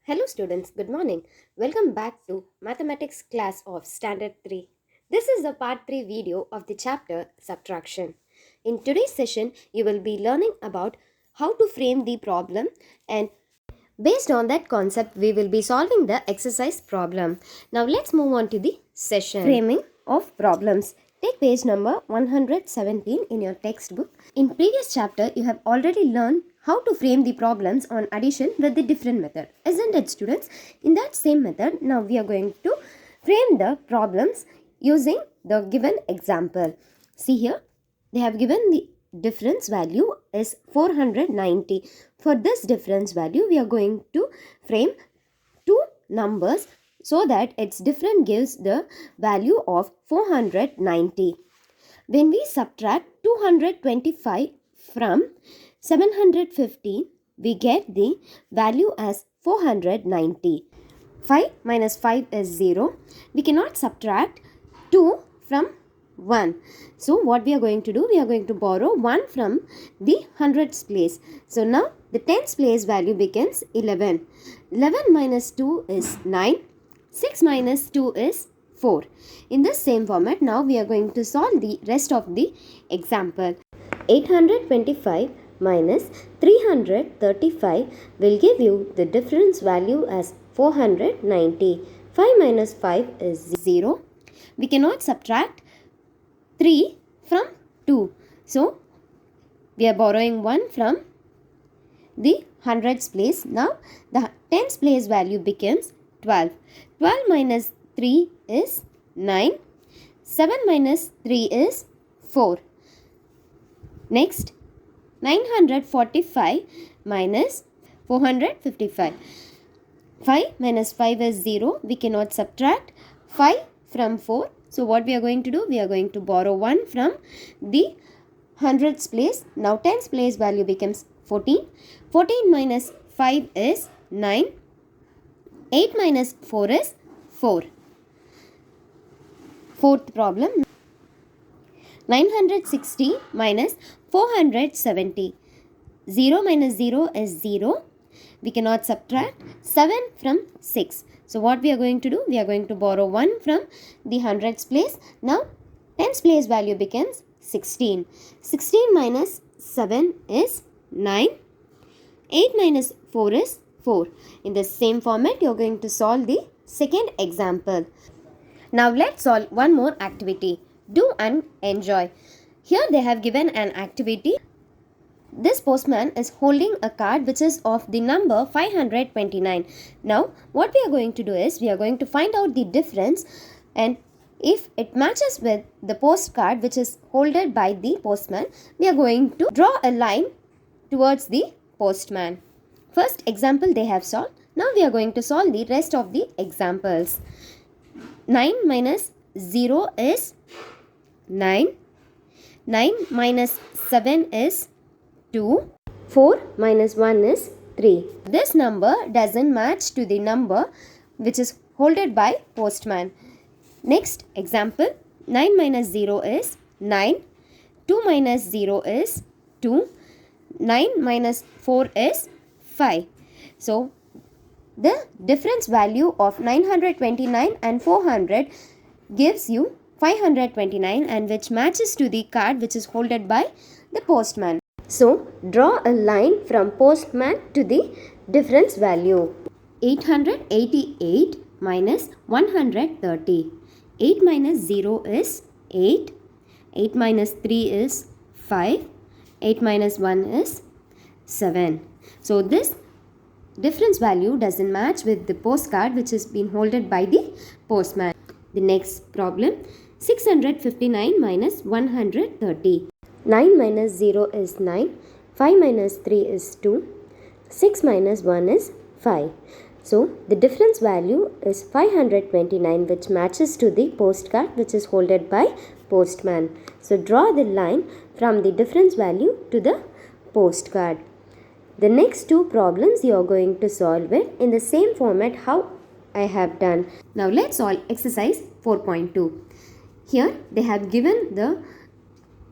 Hello students, good morning. Welcome back to Mathematics class of Standard 3. This is the part 3 video of the chapter Subtraction. In today's session, you will be learning about how to frame the problem, and based on that concept, we will be solving the exercise problem. Now let's move on to the session. Framing of problems. Take page number 117 in your textbook. In previous chapter, you have already learned how to frame the problems on addition with the different method. Isn't it, students? In that same method, now we are going to frame the problems using the given example. See here, they have given the difference value is 490. For this difference value, we are going to frame two numbers so that its difference gives the value of 490. When we subtract 225 from 715, we get the value as 490. 5 minus 5 is 0. We cannot subtract 2 from 1. So what we are going to do, we are going to borrow 1 from the hundreds place. So now the tens place value becomes 11. 11 minus 2 is 9. 6 minus 2 is 4. In this same format, now we are going to solve the rest of the example. 825 minus 335 will give you the difference value as 490. 5 minus 5 is 0. We cannot subtract 3 from 2. So, we are borrowing 1 from the hundreds place. Now, the tens place value becomes 12. 12 minus 3 is 9. 7 minus 3 is 4. Next, 945 minus 455. 5 minus 5 is 0. We cannot subtract 5 from 4. So what we are going to do? We are going to borrow 1 from the hundreds place. Now tens place value becomes 14. 14 minus 5 is 9. 8 minus 4 is 4. Fourth problem. 960 minus 470. 0 minus 0 is 0. We cannot subtract 7 from 6. So what we are going to do? We are going to borrow 1 from the hundreds place. Now tens place value becomes 16. 16 minus 7 is 9. 8 minus 4 is 4. In the same format, you are going to solve the second example. Now let's solve one more activity. Do and enjoy. Here they have given an activity. This postman is holding a card which is of the number 529. Now what we are going to do is we are going to find out the difference, and if it matches with the postcard which is holded by the postman, we are going to draw a line towards the postman. First example they have solved. Now we are going to solve the rest of the examples. 9 minus 0 is 9. 9 minus 7 is 2. 4 minus 1 is 3. This number doesn't match to the number which is holded by postman. Next example, 9 minus 0 is 9. 2 minus 0 is 2. 9 minus 4 is 5. So, the difference value of 929 and 400 gives you 529, and which matches to the card which is holded by the postman. So, draw a line from postman to the difference value. 888 minus 130. 8 minus 0 is 8. 8 minus 3 is 5. 8 minus 1 is 7. So, this difference value doesn't match with the postcard which is being holded by the postman. The next problem, 659 minus 130. 9 minus 0 is 9. 5 minus 3 is 2. 6 minus 1 is 5. So, the difference value is 529, which matches to the postcard which is holded by postman. So, draw the line from the difference value to the postcard. The next two problems you are going to solve it in the same format how I have done. Now let's solve exercise 4.2. Here they have given the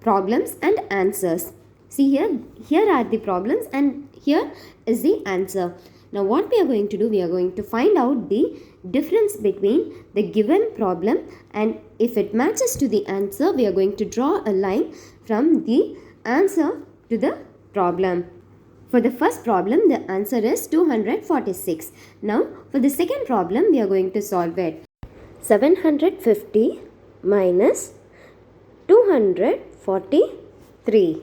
problems and answers. See here are the problems and here is the answer. Now what we are going to do, we are going to find out the difference between the given problem, and if it matches to the answer, we are going to draw a line from the answer to the problem. For the first problem, the answer is 246. Now for the second problem, we are going to solve it. 750 minus 243.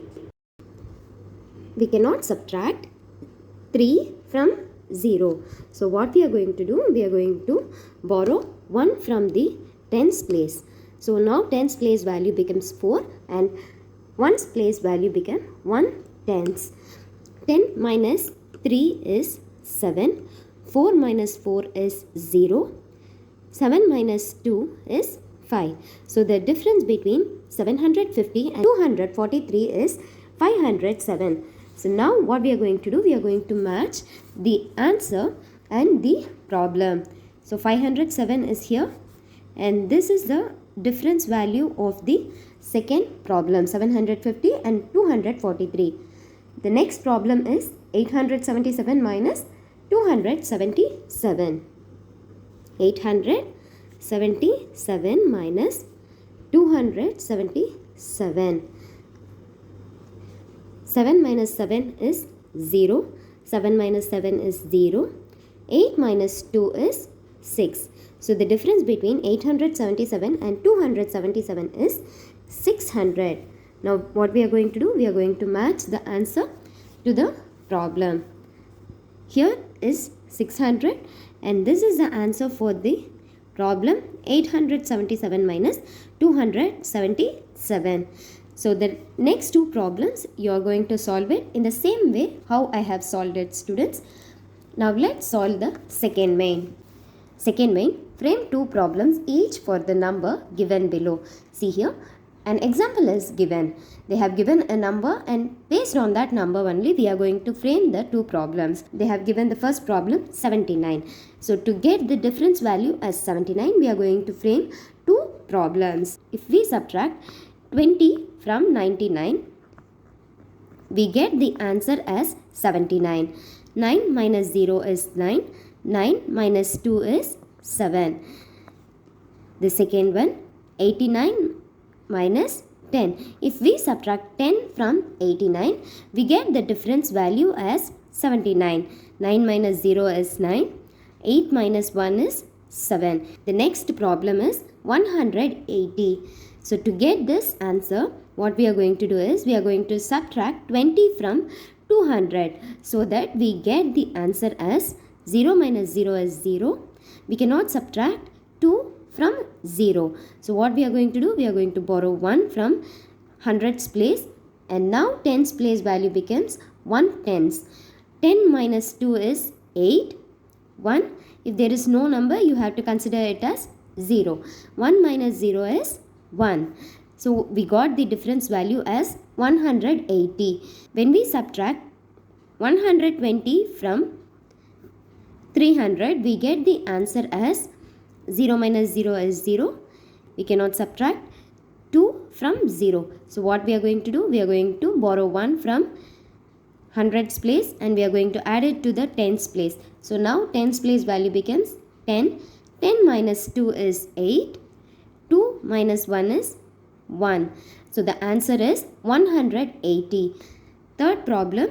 We cannot subtract 3 from 0. So what we are going to do, we are going to borrow 1 from the tens place. So now tens place value becomes 4 and 1's place value become 1 tens. 10 minus 3 is 7. 4 minus 4 is 0. 7 minus 2 is 5. So the difference between 750 and 243 is 507. So now what we are going to do, we are going to match the answer and the problem. So 507 is here, and this is the difference value of the second problem, 750 and 243. The next problem is 877 minus 277. 877 minus 277. 7 minus 7 is 0. 7 minus 7 is 0. 8 minus 2 is 6. So the difference between 877 and 277 is 600. Now what we are going to do, we are going to match the answer to the problem. Here is 600 and this is the answer for the problem 877 minus 277. So the next two problems you are going to solve it in the same way how I have solved it, students. Now let's solve the second main. Second main, frame two problems each for the number given below. See here, an example is given. They have given a number and based on that number only we are going to frame the two problems. They have given the first problem 79. So to get the difference value as 79, we are going to frame two problems. If we subtract 20 from 99, we get the answer as 79. 9 minus 0 is 9. 9 minus 2 is 7. The second one, 89 minus 10. If we subtract 10 from 89, we get the difference value as 79. 9 minus 0 is 9. 8 minus 1 is 7. The next problem is 180. So to get this answer, what we are going to do is we are going to subtract 20 from 200 so that we get the answer as 0 minus 0 is 0. We cannot subtract 2 from 0. So what we are going to do, we are going to borrow 1 from hundreds place and now tens place value becomes 1 tens. 10 minus 2 is 8. 1. If there is no number, you have to consider it as 0. 1 minus 0 is 1. So we got the difference value as 180. When we subtract 120 from 300, we get the answer as 0 minus 0 is 0. We cannot subtract 2 from 0. So what we are going to do, we are going to borrow 1 from hundreds place and we are going to add it to the tens place. So now tens place value becomes 10. 10 minus 2 is 8. 2 minus 1 is 1. So the answer is 180. Third problem,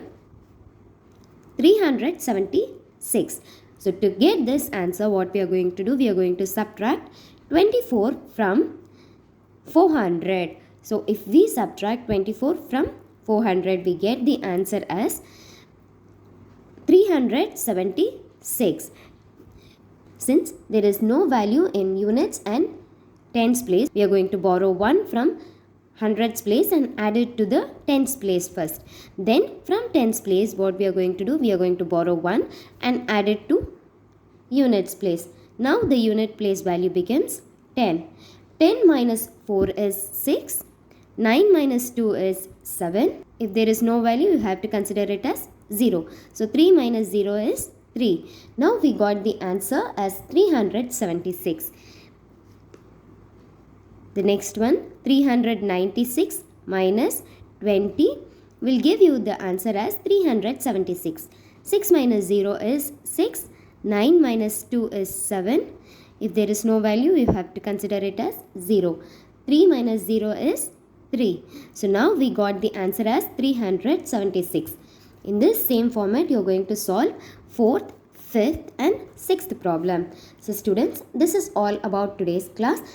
376. So to get this answer, what we are going to do, we are going to subtract 24 from 400. So if we subtract 24 from 400, we get the answer as 376. Since there is no value in units and tens place, we are going to borrow 1 from hundreds place and add it to the tens place first. Then from tens place, what we are going to do, we are going to borrow 1 and add it to units place. Now the unit place value becomes 10. 10 minus 4 is 6. 9 minus 2 is 7. If there is no value, you have to consider it as 0. So 3 minus 0 is 3. Now we got the answer as 376. The next one, 396 minus 20 will give you the answer as 376. 6 minus 0 is 6. 9 minus 2 is 7. If there is no value, you have to consider it as 0. 3 minus 0 is 3. So now we got the answer as 376. In this same format, you are going to solve 4th, 5th and 6th problem. So students, this is all about today's class.